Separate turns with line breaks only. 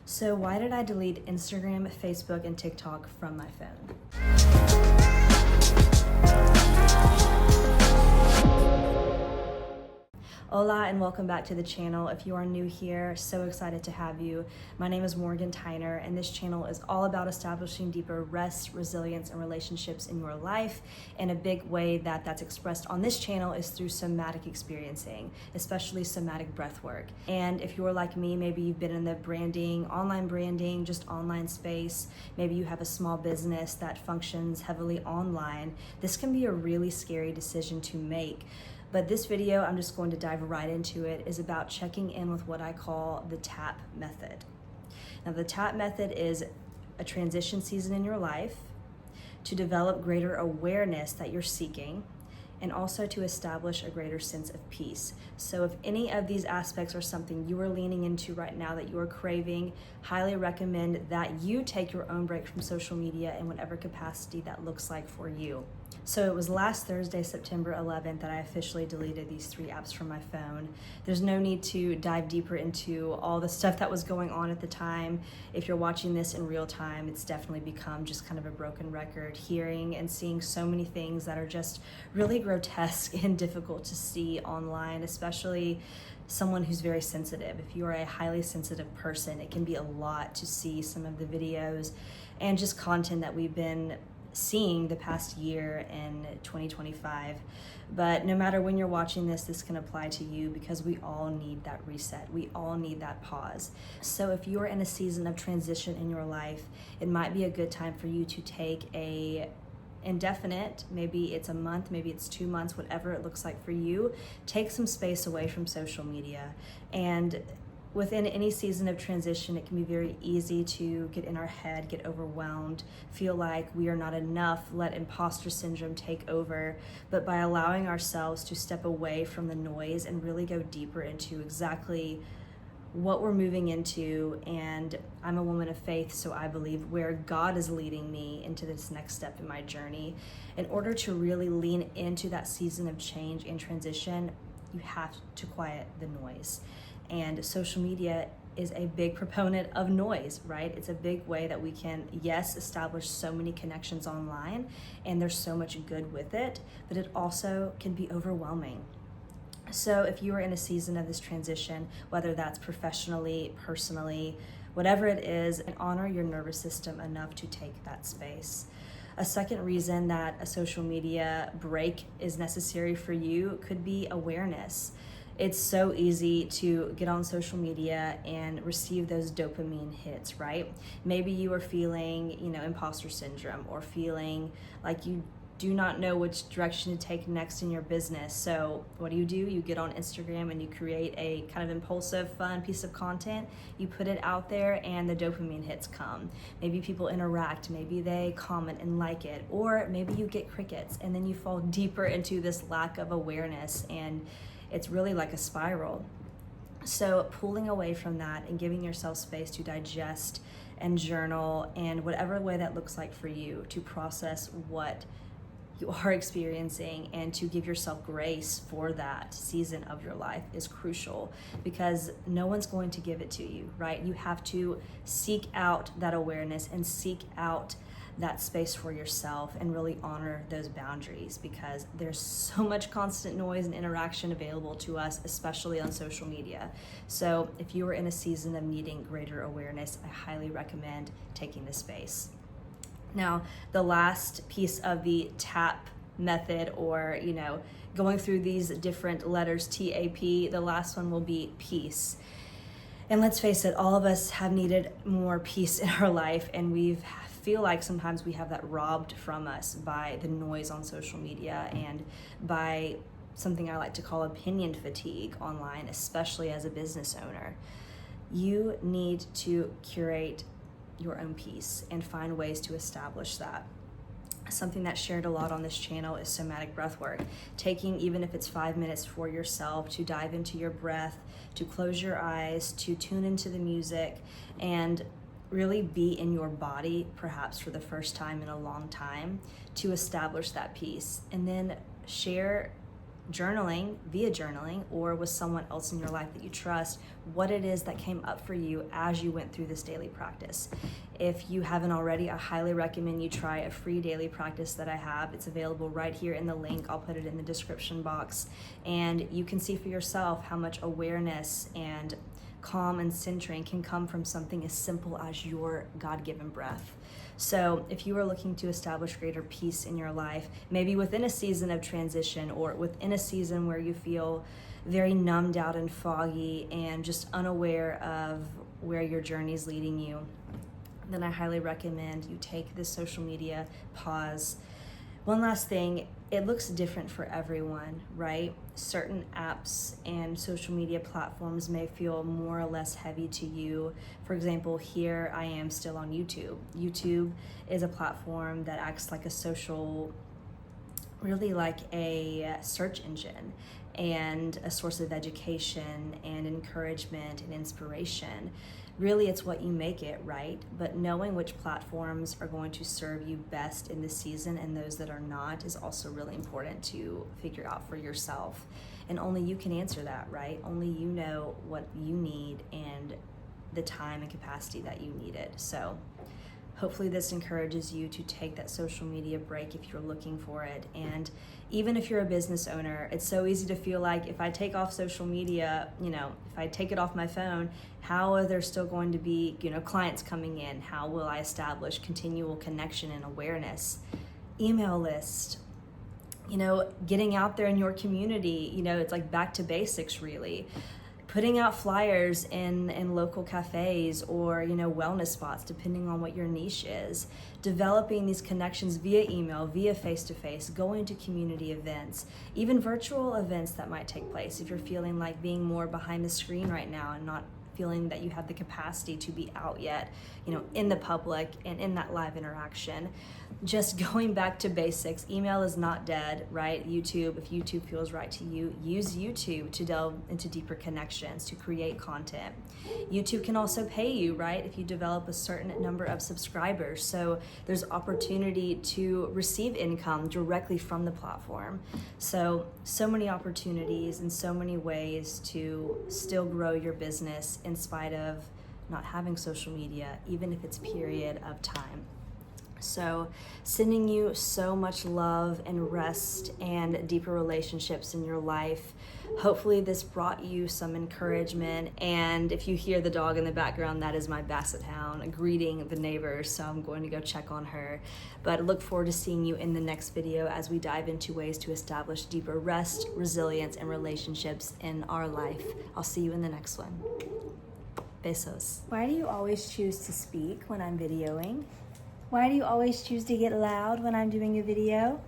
So why did I delete Instagram, Facebook, and TikTok from my phone? Hola and welcome back to the channel. If you are new here, so excited to have you. My name is Morgan Tyner and this channel is all about establishing deeper rest, resilience, and relationships in your life. And a big way that's expressed on this channel is through somatic experiencing, especially somatic breath work. And if you're like me, maybe you've been in the online branding, just online space. Maybe you have a small business that functions heavily online. This can be a really scary decision to make. But this video, I'm just going to dive right into it, is about checking in with what I call the TAP method. Now, the TAP method is a transition season in your life to develop greater awareness that you're seeking and also to establish a greater sense of peace. So if any of these aspects are something you are leaning into right now that you are craving, highly recommend that you take your own break from social media in whatever capacity that looks like for you. So it was last Thursday, September 11th, that I officially deleted these 3 apps from my phone. There's no need to dive deeper into all the stuff that was going on at the time. If you're watching this in real time, it's definitely become just kind of a broken record, hearing and seeing so many things that are just really grotesque and difficult to see online, especially someone who's very sensitive. If you are a highly sensitive person, it can be a lot to see some of the videos and just content that we've been seeing the past year in 2025. But no matter when you're watching this can apply to you because we all need that reset. We all need that pause. So if you're in a season of transition in your life, it might be a good time for you to take a indefinite, maybe it's a month, maybe it's 2 months, whatever it looks like for you, take some space away from social media. And within any season of transition, it can be very easy to get in our head, get overwhelmed, feel like we are not enough, let imposter syndrome take over. But by allowing ourselves to step away from the noise and really go deeper into exactly what we're moving into, and I'm a woman of faith, so I believe where God is leading me into this next step in my journey, in order to really lean into that season of change and transition, you have to quiet the noise. And social media is a big proponent of noise, right? It's a big way that we can, yes, establish so many connections online, and there's so much good with it, but it also can be overwhelming. So if you are in a season of this transition, whether that's professionally, personally, whatever it is, honor your nervous system enough to take that space. A second reason that a social media break is necessary for you could be awareness. It's so easy to get on social media and receive those dopamine hits, right? Maybe you are feeling, imposter syndrome, or feeling like you do not know which direction to take next in your business. So what do? You get on Instagram and you create a kind of impulsive, fun piece of content. You put it out there and the dopamine hits come. Maybe people interact, maybe they comment and like it, or maybe you get crickets and then you fall deeper into this lack of awareness, and it's really like a spiral. So pulling away from that and giving yourself space to digest and journal, and whatever way that looks like for you, to process what you are experiencing and to give yourself grace for that season of your life is crucial, because no one's going to give it to you, right? You have to seek out that awareness and seek out that space for yourself and really honor those boundaries, because there's so much constant noise and interaction available to us, especially on social media. So if you are in a season of needing greater awareness, I highly recommend taking this space. Now, the last piece of the TAP method, or going through these different letters, TAP, the last one will be peace. And let's face it, all of us have needed more peace in our life, and feel like sometimes we have that robbed from us by the noise on social media and by something I like to call opinion fatigue online, especially as a business owner. You need to curate your own peace and find ways to establish that. Something that's shared a lot on this channel is somatic breath work. Taking, even if it's 5 minutes for yourself, to dive into your breath, to close your eyes, to tune into the music, and really be in your body, perhaps for the first time in a long time, to establish that peace. And then share journaling, via journaling, or with someone else in your life that you trust, what it is that came up for you as you went through this daily practice. If you haven't already, I highly recommend you try a free daily practice that I have. It's available right here in the link. I'll put it in the description box. And you can see for yourself how much awareness and calm and centering can come from something as simple as your God-given breath. So if you are looking to establish greater peace in your life, maybe within a season of transition or within a season where you feel very numbed out and foggy and just unaware of where your journey is leading you, then I highly recommend you take this social media pause. One last thing, it looks different for everyone, right? Certain apps and social media platforms may feel more or less heavy to you. For example, here I am still on YouTube. YouTube is a platform that acts like a social, really like a search engine and a source of education and encouragement and inspiration. Really, it's what you make it, right? But knowing which platforms are going to serve you best in this season and those that are not is also really important to figure out for yourself. And only you can answer that, right? Only you know what you need and the time and capacity that you need it. So hopefully this encourages you to take that social media break if you're looking for it. And even if you're a business owner, it's so easy to feel like if I take off social media, if I take it off my phone, how are there still going to be, clients coming in? How will I establish continual connection and awareness? Email list, getting out there in your community, it's like back to basics really. Putting out flyers in local cafes or wellness spots, depending on what your niche is. Developing these connections via email, via face-to-face, going to community events, even virtual events that might take place if you're feeling like being more behind the screen right now and not feeling that you have the capacity to be out yet, in the public and in that live interaction. Just going back to basics, email is not dead, right? YouTube, if YouTube feels right to you, use YouTube to delve into deeper connections, to create content. YouTube can also pay you, right? If you develop a certain number of subscribers. So there's opportunity to receive income directly from the platform. So many opportunities and so many ways to still grow your business in spite of not having social media, even if it's period of time. So sending you so much love and rest and deeper relationships in your life. Hopefully this brought you some encouragement. And if you hear the dog in the background, that is my Basset Hound greeting the neighbors. So I'm going to go check on her. But I look forward to seeing you in the next video as we dive into ways to establish deeper rest, resilience, and relationships in our life. I'll see you in the next one. Besos. Why do you always choose to speak when I'm videoing? Why do you always choose to get loud when I'm doing a video?